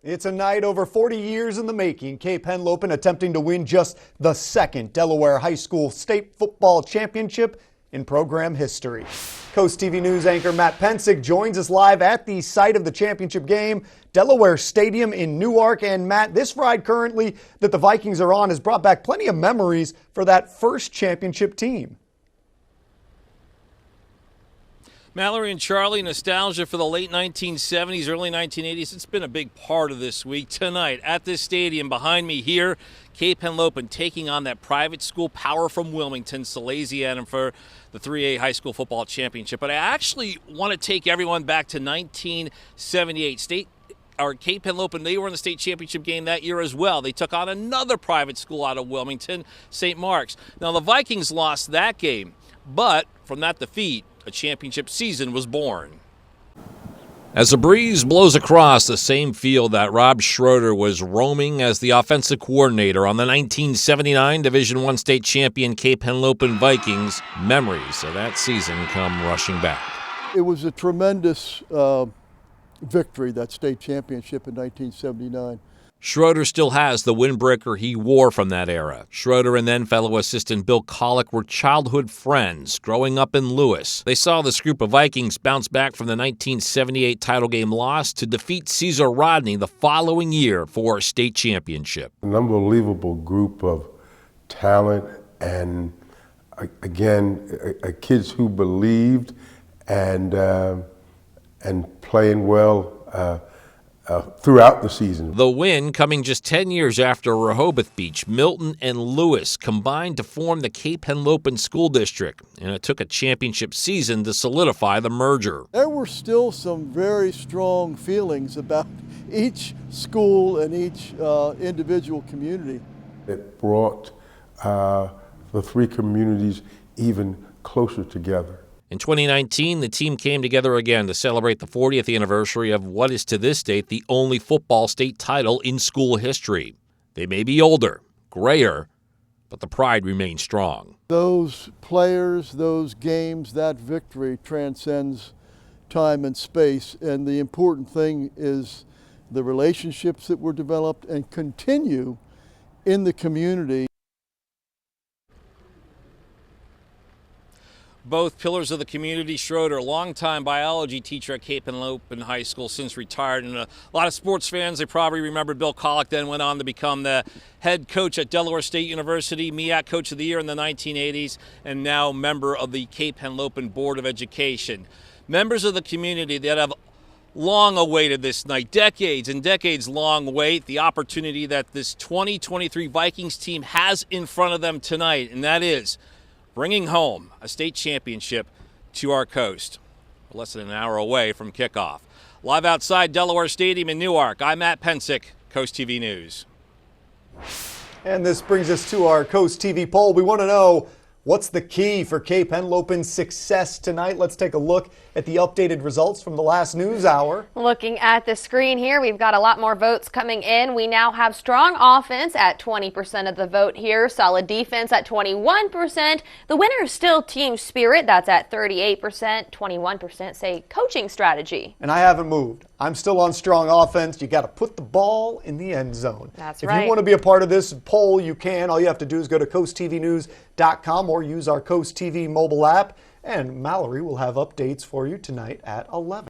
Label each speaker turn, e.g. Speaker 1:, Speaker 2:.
Speaker 1: It's a night over 40 years in the making. Cape Henlopen attempting to win just the second Delaware High School state football championship in program history. Coast TV News anchor Matt Pensick joins us live at the site of the championship game, Delaware Stadium in Newark. And Matt, this ride currently that the Vikings are on has brought back plenty of memories for that first championship team.
Speaker 2: Mallory and Charlie, nostalgia for the late 1970s, early 1980s. It's been a big part of this week. Tonight at this stadium behind me here, Cape Henlopen taking on that private school power from Wilmington, Salesianum, for the 3A high school football championship. But I actually want to take everyone back to 1978. Cape Henlopen, they were in the state championship game that year as well. They took on another private school out of Wilmington, St. Mark's. Now, the Vikings lost that game, but from that defeat, a championship season was born. As a breeze blows across the same field that Rob Schroeder was roaming as the offensive coordinator on the 1979 Division I state champion Cape Henlopen Vikings, memories of that season come rushing back.
Speaker 3: It was a tremendous victory, that state championship in 1979.
Speaker 2: Schroeder still has the windbreaker he wore from that era. Schroeder and then fellow assistant Bill Collick were childhood friends growing up in Lewis. They saw this group of Vikings bounce back from the 1978 title game loss to defeat Cesar Rodney the following year for a state championship.
Speaker 4: An unbelievable group of talent and, again, kids who believed and playing well throughout the season.
Speaker 2: The win coming just 10 years after Rehoboth Beach, Milton, and Lewis combined to form the Cape Henlopen School District, and it took a championship season to solidify the merger.
Speaker 3: There were still some very strong feelings about each school and each individual community.
Speaker 4: It brought the three communities even closer together.
Speaker 2: In 2019, the team came together again to celebrate the 40th anniversary of what is to this date the only football state title in school history. They may be older, grayer, but the pride remains strong.
Speaker 3: Those players, those games, that victory transcends time and space, and the important thing is the relationships that were developed and continue in the community.
Speaker 2: Both pillars of the community. Schroeder, longtime biology teacher at Cape Henlopen High School, since retired. And a lot of sports fans, they probably remember Bill Collick then went on to become the head coach at Delaware State University, MEAC Coach of the Year in the 1980s, and now member of the Cape Henlopen Board of Education. Members of the community that have long awaited this night, decades and decades long wait, the opportunity that this 2023 Vikings team has in front of them tonight, and that is bringing home a state championship to our coast. We're less than an hour away from kickoff. Live outside Delaware Stadium in Newark, I'm Matt Pensick, Coast TV News.
Speaker 1: And this brings us to our Coast TV poll. We want to know, what's the key for Cape Henlopen's success tonight? Let's take a look at the updated results from the last news hour.
Speaker 5: Looking at the screen here, we've got a lot more votes coming in. We now have strong offense at 20% of the vote here, solid defense at 21%. The winner is still team spirit, that's at 38%. 21% say coaching strategy.
Speaker 1: And I haven't moved. I'm still on strong offense. You got to put the ball in the end zone.
Speaker 5: That's
Speaker 1: right.
Speaker 5: right.
Speaker 1: If you want to be a part of this poll, you can. All you have to do is go to coasttvnews.com or use our Coast TV mobile app. And Mallory will have updates for you tonight at 11.